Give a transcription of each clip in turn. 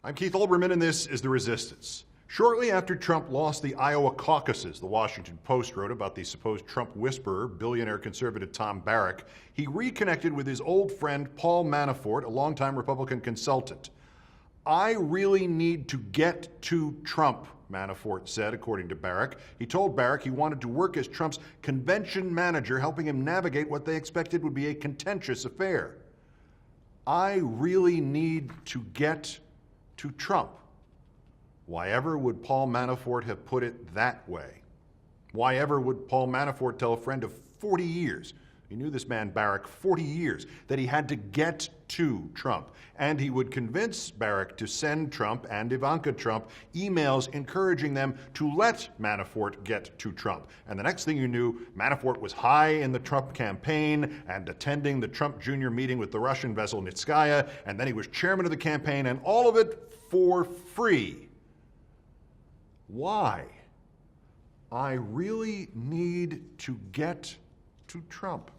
I'm Keith Olbermann, and this is The Resistance. Shortly after Trump lost the Iowa caucuses, the Washington Post wrote about the supposed Trump whisperer, billionaire conservative Tom Barrack. He reconnected with his old friend Paul Manafort, a longtime Republican consultant. I really need to get to Trump, Manafort said, according to Barrack. He told Barrack he wanted to work as Trump's convention manager, helping him navigate what they expected would be a contentious affair. I really need to get to Trump. Why ever would Paul Manafort have put it that way? Why ever would Paul Manafort tell a friend of 40 years, he knew this man Barrack 40 years, that he had to get to Trump? And he would convince Barrack to send Trump and Ivanka Trump emails encouraging them to let Manafort get to Trump. And the next thing you knew, Manafort was high in the Trump campaign and attending the Trump Jr. meeting with the Russian vessel Nitskaya, and then he was chairman of the campaign, and all of it for free. Why? I really need to get to Trump.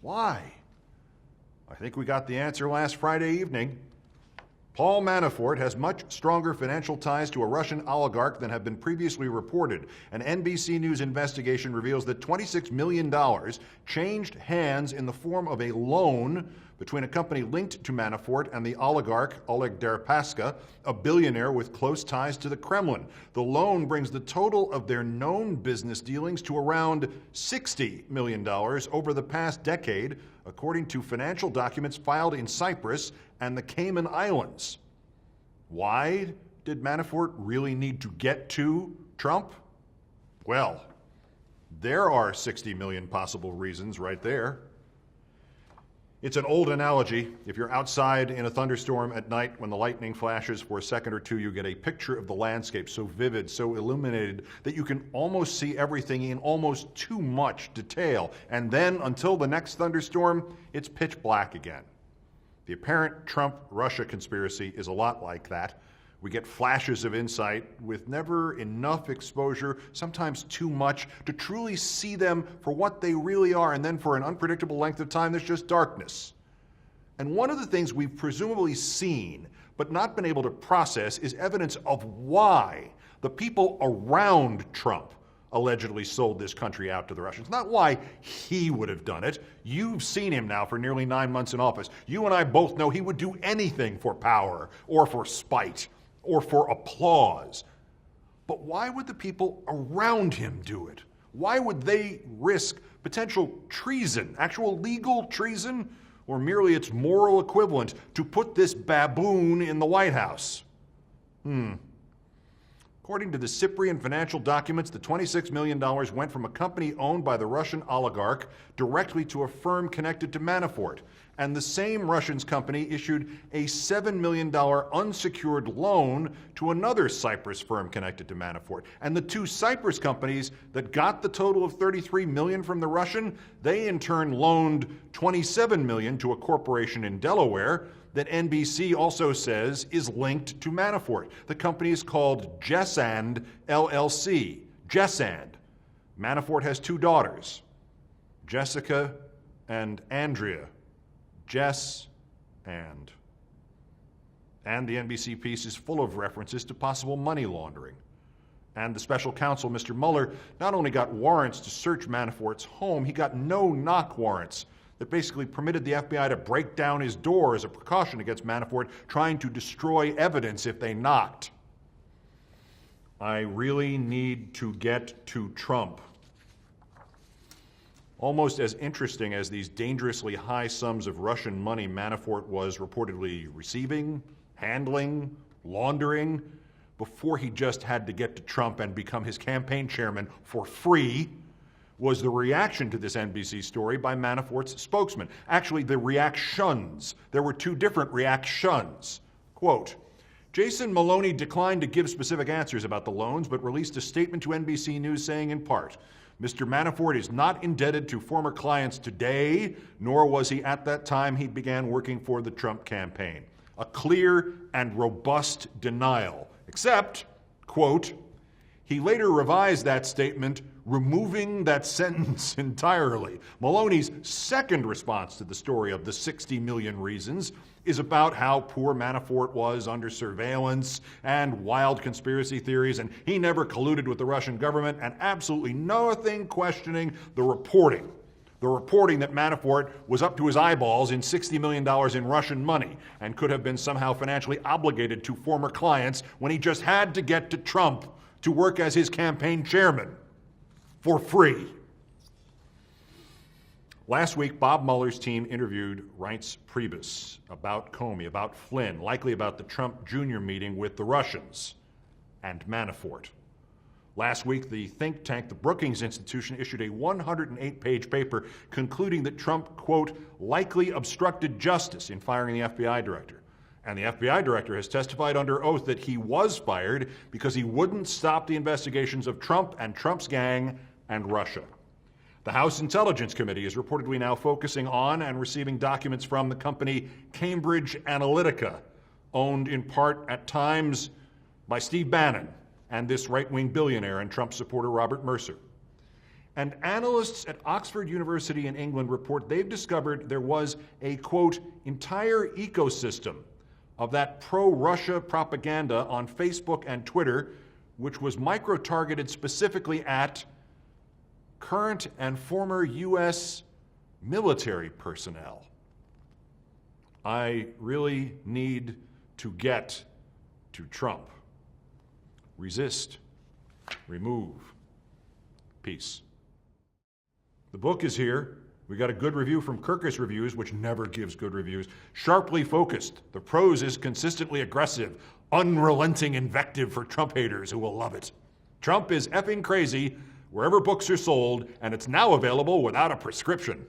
Why? I think we got the answer last Friday evening. Paul Manafort has much stronger financial ties to a Russian oligarch than have been previously reported. An NBC News investigation reveals that $26 million changed hands in the form of a loan between a company linked to Manafort and the oligarch Oleg Deripaska, a billionaire with close ties to the Kremlin. The loan brings the total of their known business dealings to around $60 million over the past decade, according to financial documents filed in Cyprus and the Cayman Islands. Why did Manafort really need to get to Trump? Well, there are 60 million possible reasons right there. It's an old analogy. If you're outside in a thunderstorm at night when the lightning flashes for a second or two, you get a picture of the landscape so vivid, so illuminated, that you can almost see everything in almost too much detail. And then, until the next thunderstorm, it's pitch black again. The apparent Trump-Russia conspiracy is a lot like that. We get flashes of insight with never enough exposure, sometimes too much, to truly see them for what they really are, and then for an unpredictable length of time, there's just darkness. And one of the things we've presumably seen, but not been able to process, is evidence of why the people around Trump allegedly sold this country out to the Russians. Not why he would have done it. You've seen him now for nearly 9 months in office. You and I both know he would do anything for power or for spite or for applause. But why would the people around him do it? Why would they risk potential treason, actual legal treason, or merely its moral equivalent, to put this baboon in the White House? According to the Cyprian financial documents, the $26 million went from a company owned by the Russian oligarch directly to a firm connected to Manafort. And the same Russian company issued a $7 million unsecured loan to another Cyprus firm connected to Manafort. And the two Cyprus companies that got the total of $33 million from the Russian, they in turn loaned $27 million to a corporation in Delaware that NBC also says is linked to Manafort. The company is called Jesand LLC. Jesand. Manafort has two daughters, Jessica and Andrea. Jess and the NBC piece is full of references to possible money laundering. And the special counsel, Mr. Mueller, not only got warrants to search Manafort's home, he got no-knock warrants that basically permitted the FBI to break down his door as a precaution against Manafort trying to destroy evidence if they knocked. I really need to get to Trump. Almost as interesting as these dangerously high sums of Russian money Manafort was reportedly receiving, handling, laundering, before he just had to get to Trump and become his campaign chairman for free, was the reaction to this NBC story by Manafort's spokesman. Actually, the reactions. There were two different reactions. Quote, Jason Maloney declined to give specific answers about the loans, but released a statement to NBC News saying in part, Mr. Manafort is not indebted to former clients today, nor was he at that time he began working for the Trump campaign. A clear and robust denial, except, quote, He later revised that statement, removing that sentence entirely. Maloney's second response to the story of the 60 million reasons is about how poor Manafort was under surveillance and wild conspiracy theories, and he never colluded with the Russian government, and absolutely nothing questioning the reporting. The reporting that Manafort was up to his eyeballs in $60 million in Russian money and could have been somehow financially obligated to former clients when he just had to get to Trump to work as his campaign chairman for free. Last week, Bob Mueller's team interviewed Reince Priebus about Comey, about Flynn, likely about the Trump Jr. meeting with the Russians and Manafort. Last week, the think tank, the Brookings Institution, issued a 108-page paper concluding that Trump, quote, likely obstructed justice in firing the FBI director. And the FBI director has testified under oath that he was fired because he wouldn't stop the investigations of Trump and Trump's gang and Russia. The House Intelligence Committee is reportedly now focusing on and receiving documents from the company Cambridge Analytica, owned in part at times by Steve Bannon and this right-wing billionaire and Trump supporter Robert Mercer. And analysts at Oxford University in England report they've discovered there was a, quote, entire ecosystem of that pro-Russia propaganda on Facebook and Twitter, which was micro-targeted specifically at current and former U.S. military personnel. I really need to get to Trump. Resist, remove, peace. The book is here. We got a good review from Kirkus Reviews, which never gives good reviews. Sharply focused. The prose is consistently aggressive, unrelenting invective for Trump haters who will love it. Trump is effing crazy wherever books are sold, and it's now available without a prescription.